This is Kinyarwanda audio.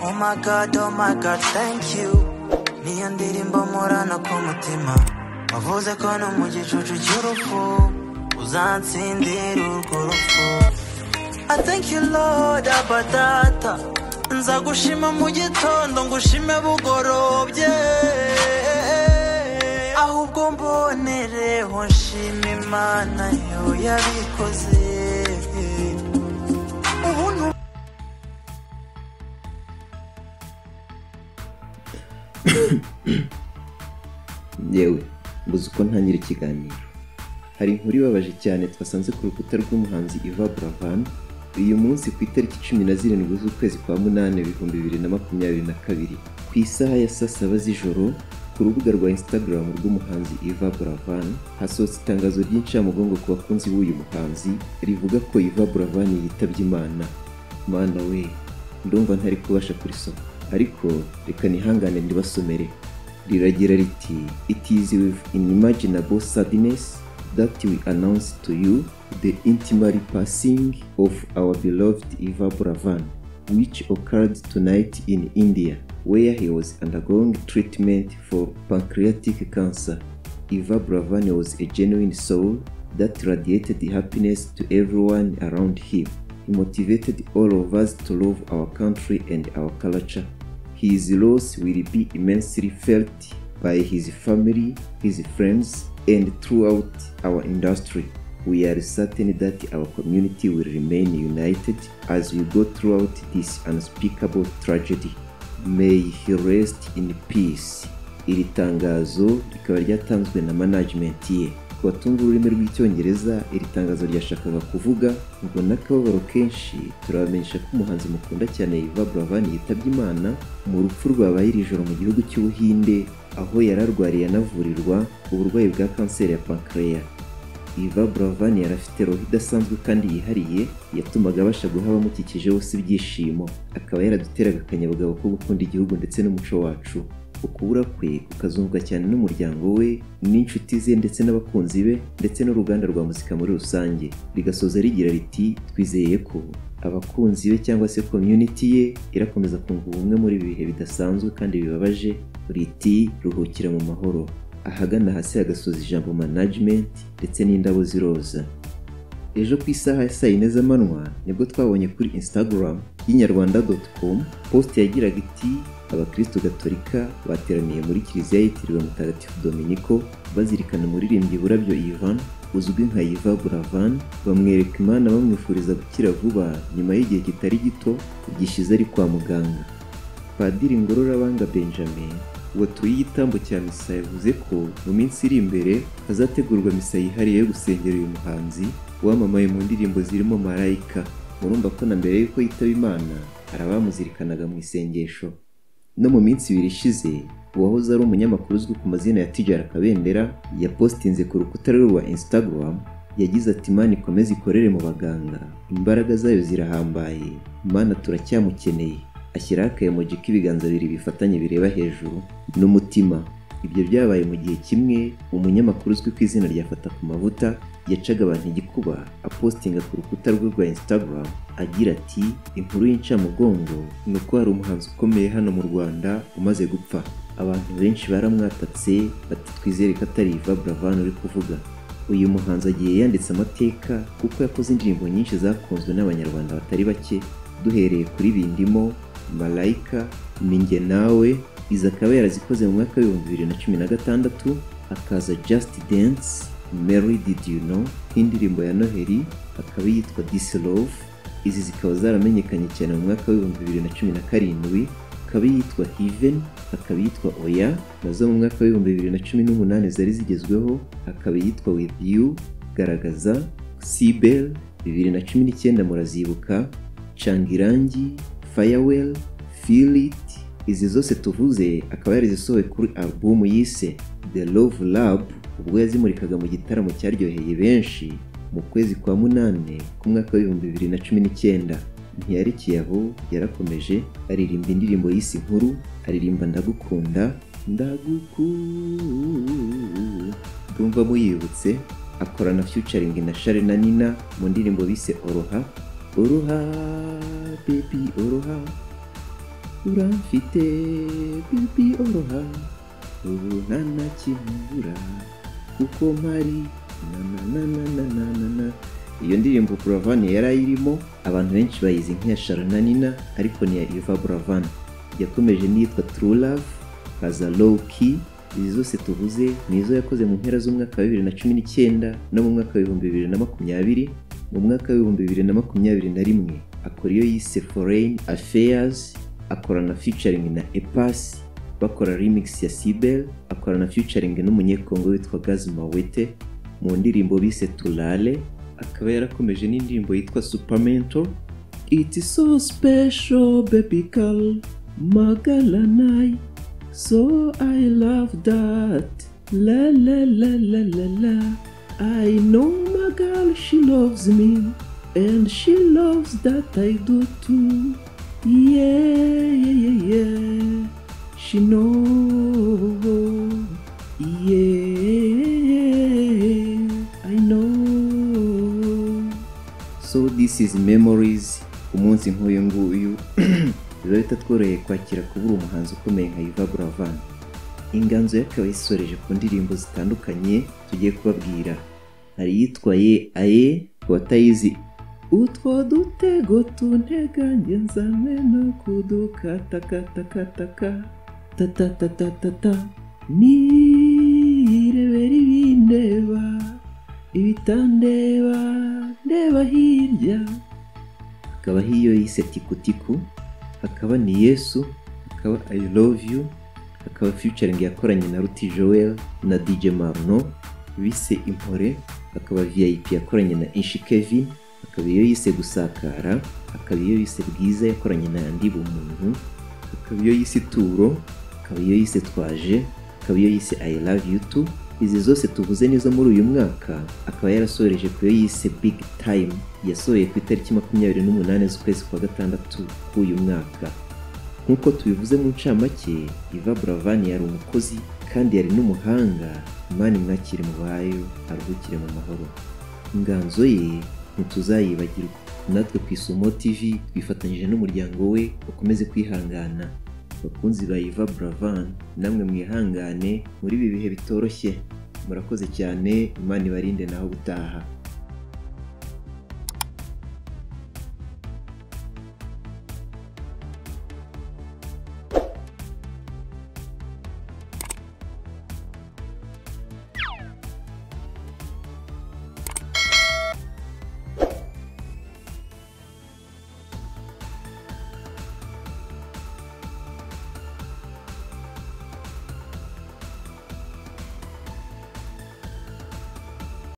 Oh my God, thank you. Niyo ndirimbo murana ku mutima. Wavuze ko no mu gicucu cy'urupfu uzansindira urwo rupfu. I thank you Lord Abadata. Nzagushima mu gitondo ngushime bugorobye. Ahubwo mbonereho nshima Imana yo yabikoze. yewe mbuze uko ntangira ikiganiro. Hari inkuru ibabaje cyane twasanze ku rukuta rw'umuhanzi Yvan Buravan uyu munsi ku itariki 17 z'ukwezi kwa 8 2022 ku isaha ya saa 7 z'ijoro ku rubuga rwa Instagram rw'umuhanzi Yvan Buravan hasohotse itangazo ry'incamugongo ku bakunzi b'uyu muhanzi rivuga ko Yvan Buravan yitabye Imana. Mana we, ndumva ntari kubasha kurisoma ariko reka nihangane ndibasomere. Riragira riti, it is with unimaginable sadness that we announce to you the intimate passing of our beloved Yvan Buravan, which occurred tonight in India, where he was undergoing treatment for pancreatic cancer. Yvan Buravan was a genuine soul that radiated happiness to everyone around him. He motivated all of us to love our country and our culture. His loss will be immensely felt by his family, his friends, and throughout our industry. We are certain that our community will remain united as we go throughout this unspeakable tragedy. May he rest in peace. Iri tangazo rikaba ryatanzwe na management ye. Ku batumva ururimi rw'icyongereza, iri tangazo ryashakaga kuvuga ngo n'akababaro kenshi turabamenyesha ko umuhanzi mukunda cyane Yvan Buravan yitabye Imana mu rupfu rwabaye iri joro mu gihugu cy'Ubuhinde, aho yararwariye anavurirwa uburwayi bwa kanseri ya pancreas. Yvan Buravan yari afite roho idasanzwe kandi yihariye yatumaga abasha guha abamukikije bose ibyishimo, akaba yaraduteraga akanyabugabo ko gukunda igihugu ndetse n'umuco wacu. Ukubura kwe kukazumvwa cyane n'umuryango we n'inshuti ze ndetse n'abakunzi be ndetse n'uruganda rwa muzika muri rusange. Rigasoza rigira riti, twizeye ko abakunzi be cyangwa se community ye irakomeza kunga ubumwe muri ibi bihe bidasanzwe kandi bibabaje. Riti, ruhukira mu mahoro. Ahagana hasi hagasoza ijambo management ndetse n'indabo ziroza. Ejo ku isaha ya saa 4 z'amanywa nibwo twabonye kuri Instagram y'inyarwanda.com post yagiraga iti, abakristo gatolika bateraniye muri kiliziya yitiriwe Mutagatifu Dominiko bazirikana umuririmbyi Burabyo Yvan uzwi nka Yvan Buravan, bamwereka Imana bamwifuriza gukira vuba nyuma y'igihe kitari gito gishize ari kwa muganga. Padiri Ngororabanga Benjamin watuye igitambo cya misa yavuze ko mu minsi iri imbere hazategurwa misa yihariye yo gusengera uyu muhanzi wamamaye mu ndirimbo zirimo Marayika. Murumva ko na mbere yuko yitaba Imana arabamuzirikanaga mu isengesho. No mu minsi ibiri ishize uwahoze ari umunyamakuru uzwi ku mazina ya Tijara Kabendera yapostinze ku rukuta rwa Instagram yagize ati, Imana ikomeze ikorere mu baganga, imbaraga zayo zirahambaye, Imana turacyamukeneye. Ashyiraho akayemoji k'ibiganza bibiri bifatanye bireba hejuru n'umutima. Ibyo byabaye mu gihe kimwe umunyamakuru uzwi ku izina rya Fata ku mavuta yacaga abantu igikuba apostinga ku rukuta rwe rwa Instagram agira ati, inkuru y'incamugongo ni uko hari umuhanzi ukomeye hano mu Rwanda umaze gupfa. Abantu benshi baramwatatse bati twizere ko atari Yvan Buravan uri kuvuga. Uyu muhanzi agiye yanditse amateka kuko yakoze indirimbo nyinshi zakunzwe n'abanyarwanda batari bake, duhereye kuri Bindimo, Marayika, Ninjye Nawe. Izi akaba yarazikoze mu mwaka wa 2016, hakaza Just Dance, Mary Did You Know nk'indirimbo ya Noheli, akaba yitwa This Love. Izi zikaba zaramenyekanye cyane mu mwaka wa 2017, akaba yitwa Heaven, akaba yitwa Oya, nazo mu mwaka wa 2018 zari zigezweho, akaba yitwa With You, Garagaza, Sibel 2019 murazibuka, Changirangi, Farewell, Feel It. Izi zose tuvuze akaba yarizisohoye kuri album yise The Love Lab, ubwo yazimurikaga mu gitaramo cyaryoheye benshi mu kwezi kwa 8 ku mwaka wa 2019. Ntiyarikiye aho, yarakomeje aririmba indirimbo yise Inkuru, aririmba Ndagukunda, ndumva muyibutse, akorana featuring na Shari na Nina mu ndirimbo bise Oroha, Oroha baby Oroha. uramfite bibi oroha ubu ntanakimubura kuko mpari na. Iyo ndirimbo Buravan yari ayirimo abantu benshi bayizi nk'iya Sharonanina ariko ni ya Yvan Buravan. Yakomeje n'iyitwa True Love, kaza Low Key. Izi zose tuvuze nizo yakoze mu mpera z'umwaka wa 2019 no mu mwaka wa 2020. Mu mwaka wa 2021 akora iyo yise Foreign Affairs, akorana featuring na Epasi, bakora remix ya Sibel, akorana featuring n'umunyekongo witwa Gaz Mawete mu ndirimbo bise Tulale. Akaba yarakomeje n'indirimbo yitwa Supermento. It's so special baby girl Magalanai, so I love that, la la la la la la. I know my girl, she loves me, and she loves that I do too. Yeah, yeah, yeah, yeah. She knows. Yeah, I know. So this is Memories. Umunsi nk'uyu nguyu biba bitatworoheye kwakira kubura umuhanzi ukomeye nka Yvan Buravan. Inganzo yakaba yisoreje ku ndirimbo zitandukanye tugiye kubabwira. Hari yitwaye aye watayizi, utwo dutego tunteganye nzanywe no kudukatakatakataka tatatatata nirebera ibindeba ibitandeba ndeba hirya. Hakaba hiyo yise Tikutiku, hakaba ni Yesu, hakaba I Love You, hakaba featuring yakoranye na Ruti Joel na DJ Marno bise Impore, hakaba VIP yakoranye na Inshi Kevin, hakaba iyo yise Gusakara, hakaba iyo yise Bwiza yakoranye na Ndi Bumuntu, hakaba iyo yise Turo, hakaba iyo yise Twaje, hakaba iyo yise I Love You Too. Izi zose tuvuze nizo muri uyu mwaka. Akaba yarasoreje ku iyo yise Big Time, yasohoye ku itariki 28 z'ukwezi kwa gatandatu k'uyu mwaka. Nk'uko tubivuze mu ncamake, Yvan Buravan yari umukozi kandi yari n'umuhanga. Imana imwakire mu bayo, aruhukire mu mahoro. Inganzo ye ntituzayibagirwa. Natwe ku Isumo TV twifatanyije n'umuryango we ukomeze kwihangana. Bakunzi ba Yvan Buravan, namwe mwihangane muri ibi bihe bitoroshye. Murakoze cyane, Imana ibarinde naho gutaha.